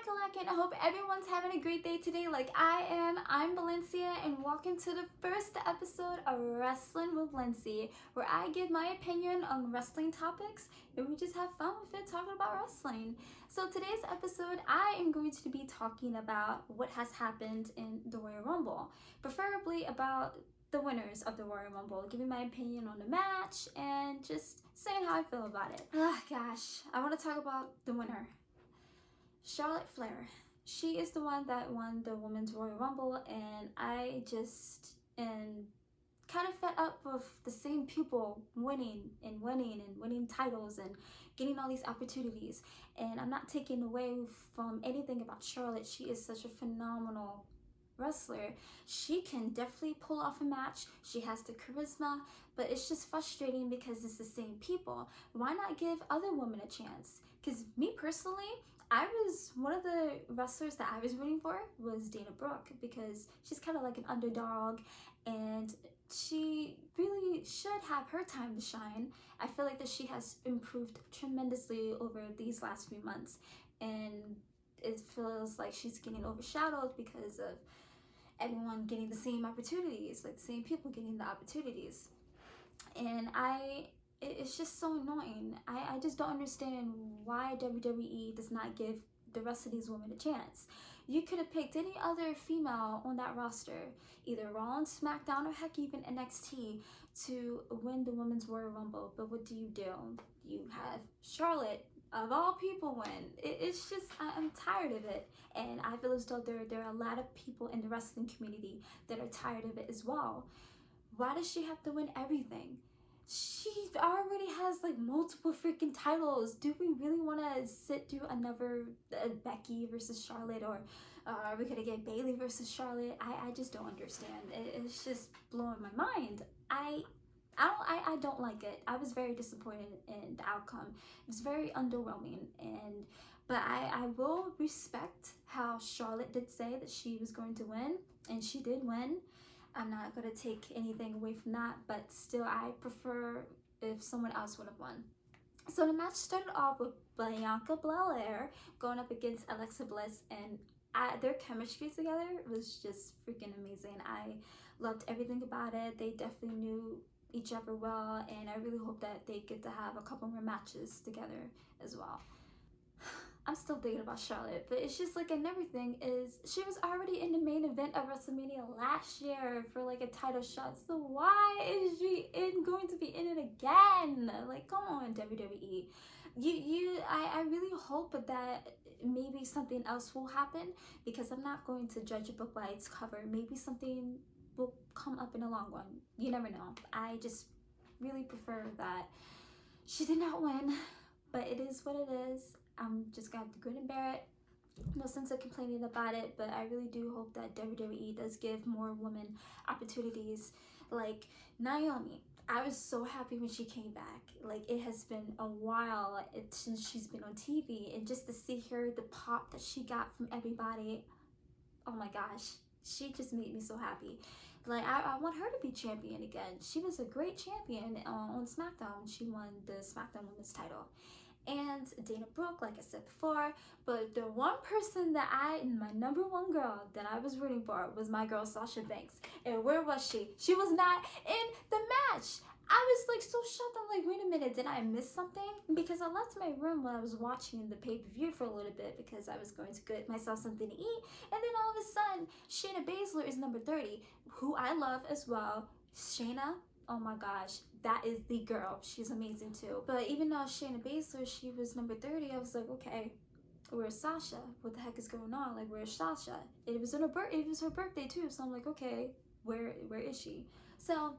and I hope everyone's having a great day today like I am. I'm Valencia and welcome to the first episode of Wrasslin with Lenci, where I give my opinion on wrestling topics and we just have fun with it talking about wrestling. So today's episode I am going to be talking about what has happened in the Royal Rumble, preferably about the winners of the Royal Rumble, giving my opinion on the match and just saying how I feel about it. Gosh, I want to talk about the winner. Charlotte Flair. She is the one that won the Women's Royal Rumble, and I just am kind of fed up with the same people winning titles and getting all these opportunities. And I'm not taking away from anything about Charlotte. She is such a phenomenal wrestler. She can definitely pull off a match. She has the charisma, but it's just frustrating because it's the same people. Why not give other women a chance? Because me personally, one of the wrestlers that I was rooting for was Dana Brooke, because she's kind of like an underdog and she really should have her time to shine. I feel like that she has improved tremendously over these last few months, and it feels like she's getting overshadowed because of everyone getting the same opportunities, like the same people getting the opportunities. And it's just so annoying. I just don't understand why WWE does not give the rest of these women a chance. You could have picked any other female on that roster, either Raw, SmackDown, or heck even NXT, to win the Women's Royal Rumble. But what do? You have Charlotte, of all people, win. It's just, I'm tired of it. And I feel as though there are a lot of people in the wrestling community that are tired of it as well. Why does she have to win everything? She already has like multiple freaking titles. Do we really want to sit through another Becky versus Charlotte, or are we gonna get Bayley versus Charlotte? I just don't understand. It's just blowing my mind. I don't like it. I was very disappointed in the outcome. It was very underwhelming, but I will respect how Charlotte did say that she was going to win, and she did win. I'm not going to take anything away from that, but still I prefer if someone else would have won. So the match started off with Bianca Belair going up against Alexa Bliss, and their chemistry together was just freaking amazing. I loved everything about it. They definitely knew each other well, and I really hope that they get to have a couple more matches together as well. I'm still thinking about Charlotte, but it's just like another thing is she was already in the main event of WrestleMania last year for like a title shot. So why is she going to be in it again? Like, come on, WWE. I really hope that maybe something else will happen, because I'm not going to judge a book by its cover. Maybe something will come up in the long run. You never know. I just really prefer that she did not win, but it is what it is. I'm just gonna have to grin and bear it. No sense of complaining about it, but I really do hope that WWE does give more women opportunities. Like Naomi, I was so happy when she came back. Like, it has been a while since she's been on TV, and just to see her, the pop that she got from everybody, oh my gosh, she just made me so happy. Like, I want her to be champion again. She was a great champion on SmackDown. She won the SmackDown Women's title. And Dana Brooke, like I said before, but the one person that my number one girl that I was rooting for was my girl Sasha Banks. And where was she? She was not in the match. I was like so shocked. I'm like, wait a minute, did I miss something? Because I left my room when I was watching the pay-per-view for a little bit, because I was going to get myself something to eat. And then all of a sudden, Shayna Baszler is number 30, who I love as well. Shayna, oh my gosh, that is the girl. She's amazing too. But even though Shayna Baszler, she was number 30, I was like, okay, where's Sasha? What the heck is going on? Like, where's Sasha? It was her birthday too, so I'm like, okay, where is she? So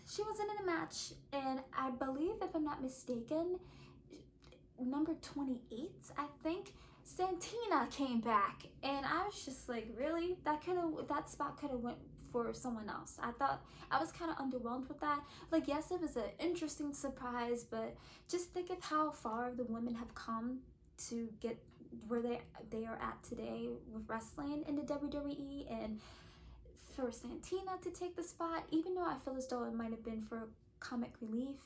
she wasn't in a match, and I believe, if I'm not mistaken, number 28, I think, Santina came back, and I was just like, really? That spot could have went for someone else. I was kind of underwhelmed with that. Like, yes, it was an interesting surprise, but just think of how far the women have come to get where they are at today with wrestling in the WWE, and for Santina to take the spot, even though I feel as though it might have been for comic relief,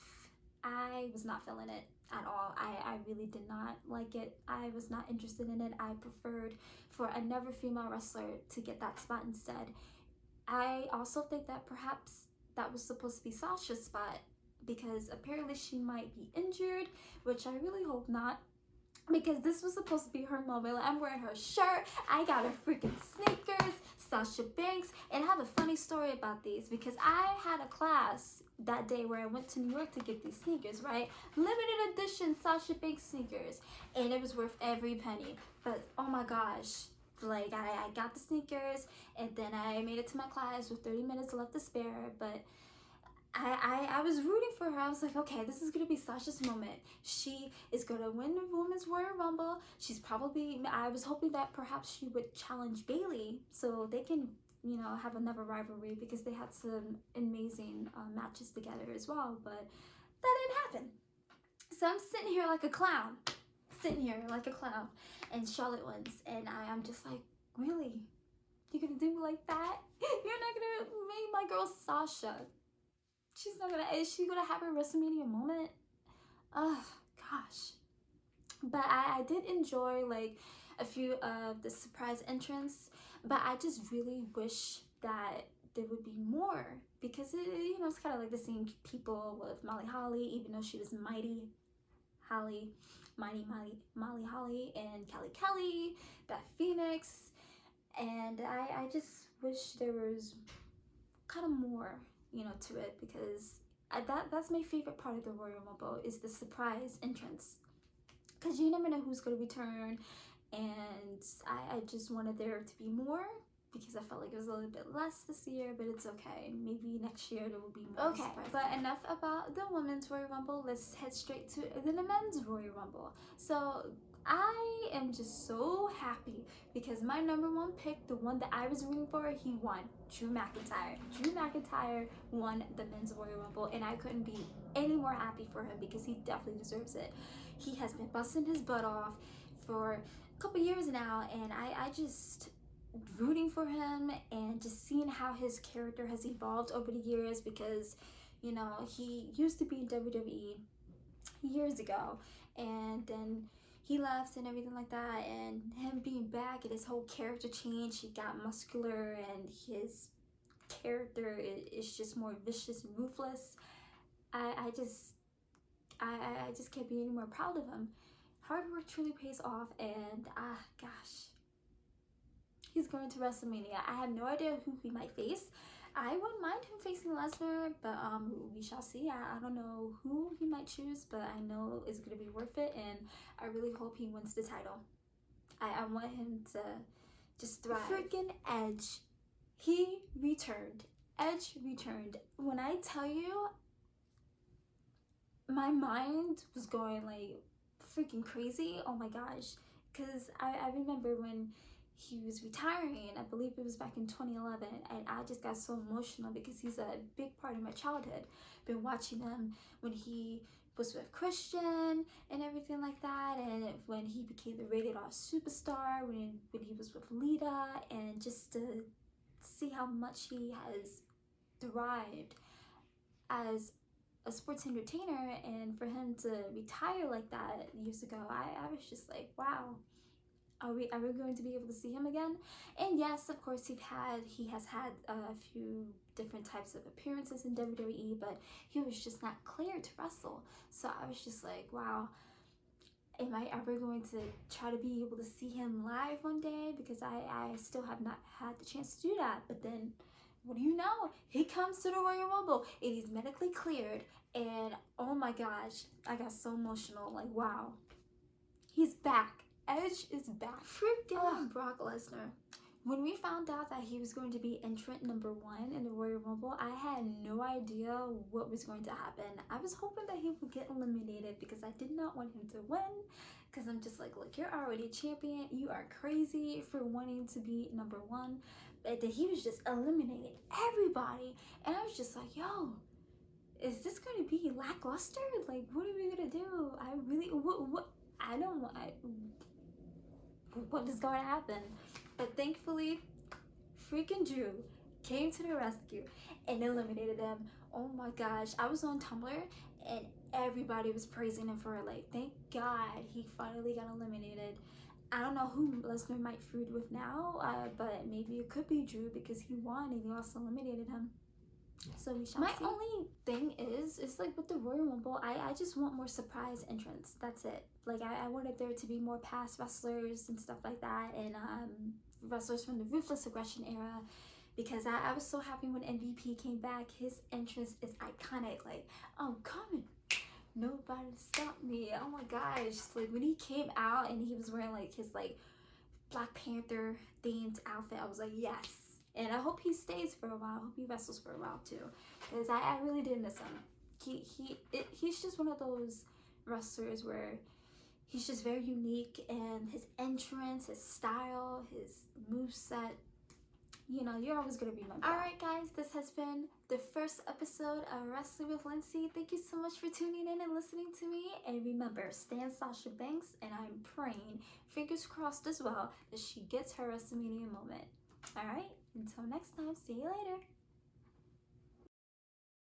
I was not feeling it. at all. I really did not like it. I was not interested in it. I preferred for another female wrestler to get that spot instead. I also think that perhaps that was supposed to be Sasha's spot because apparently she might be injured, which I really hope not, because this was supposed to be her moment. Like, I'm wearing her shirt, I got her freaking sneakers, Sasha Banks, and I have a funny story about these because I had a class that day where I went to New York to get these sneakers, right? Limited edition Sasha Banks sneakers, and it was worth every penny. But oh my gosh, like I got the sneakers and then I made it to my class with 30 minutes left to spare, but I was rooting for her. I was like, okay, this is gonna be Sasha's moment. She is gonna win the Women's Royal Rumble. She's probably, I was hoping that perhaps she would challenge Bailey so they can, you know, have another rivalry because they had some amazing matches together as well, but that didn't happen. So I'm sitting here like a clown, and Charlotte wins, and I'm just like, really? You're gonna do me like that? You're not gonna make my girl Sasha. She's not gonna, is she gonna have her WrestleMania moment? Oh gosh. But I did enjoy like a few of the surprise entrants, but I just really wish that there would be more because it, you know, it's kind of like the same people with Molly Holly, even though she was Mighty Holly, Molly Holly, and Kelly, Beth Phoenix, and I just wish there was kind of more, you know, to it, because that's my favorite part of the Royal Rumble is the surprise entrance, because you never know who's going to return, and I just wanted there to be more because I felt like it was a little bit less this year, but it's okay. Maybe next year there will be more. Okay, but enough about the Women's Royal Rumble. Let's head straight to the Men's Royal Rumble. So I am just so happy because my number one pick, the one that I was rooting for, he won. Drew McIntyre. Drew McIntyre won the Men's Royal Rumble, and I couldn't be any more happy for him because he definitely deserves it. He has been busting his butt off for a couple years now, and I just rooting for him and just seeing how his character has evolved over the years, because you know he used to be in WWE years ago and then he left and everything like that, and him being back and his whole character change, he got muscular and his character is just more vicious and ruthless. I just can't be any more proud of him. Hard work truly pays off, and gosh, he's going to WrestleMania. I have no idea who he might face. I wouldn't mind him facing Lesnar, but we shall see. I don't know who he might choose, but I know it's going to be worth it, and I really hope he wins the title. I want him to just thrive. Freaking Edge. He returned. Edge returned. When I tell you, my mind was going like freaking crazy. Oh my gosh. Because I remember when he was retiring, I believe it was back in 2011, and I just got so emotional because he's a big part of my childhood. Been watching him when he was with Christian and everything like that, and when he became the rated R superstar, when he was with Lita, and just to see how much he has thrived as a sports entertainer, and for him to retire like that years ago, I was just like, wow. Are we going to be able to see him again? And yes, of course, he has had a few different types of appearances in WWE, but he was just not cleared to wrestle. So I was just like, wow, am I ever going to try to be able to see him live one day? Because I still have not had the chance to do that. But then, what do you know? He comes to the Royal Rumble and he's medically cleared. And oh my gosh, I got so emotional. Like, wow, he's back. Edge is back. Freaking Brock Lesnar. When we found out that he was going to be entrant number 1 in the Royal Rumble, I had no idea what was going to happen. I was hoping that he would get eliminated because I did not want him to win. Because I'm just like, look, you're already a champion. You are crazy for wanting to be number 1. But then he was just eliminating everybody. And I was just like, yo, is this going to be lackluster? Like, what are we going to do? I really, what, I don't want, what is going to happen? But thankfully, freaking Drew came to the rescue and eliminated him. Oh my gosh, I was on Tumblr and everybody was praising him for it. Like, thank God he finally got eliminated. I don't know who Lesnar might feud with now, but maybe it could be Drew because he won and he also eliminated him. So we shall see. My only thing is like with the Royal Rumble, I just want more surprise entrants. That's it. Like I wanted there to be more past wrestlers and stuff like that, and wrestlers from the Ruthless Aggression era, because I was so happy when MVP came back. His entrance is iconic. Like, I'm coming, nobody stop me. Oh my gosh, like when he came out and he was wearing like his like Black Panther themed outfit, I was like, yes. And I hope he stays for a while. I hope he wrestles for a while too, because I really did miss him. He's just one of those wrestlers where he's just very unique, and his entrance, his style, his moveset, you know, you're always gonna remember. Alright guys, this has been the first episode of Wrestling with Lenci. Thank you so much for tuning in and listening to me. And remember, stand Sasha Banks, and I'm praying, fingers crossed as well, that she gets her WrestleMania moment. Alright, until next time, see you later.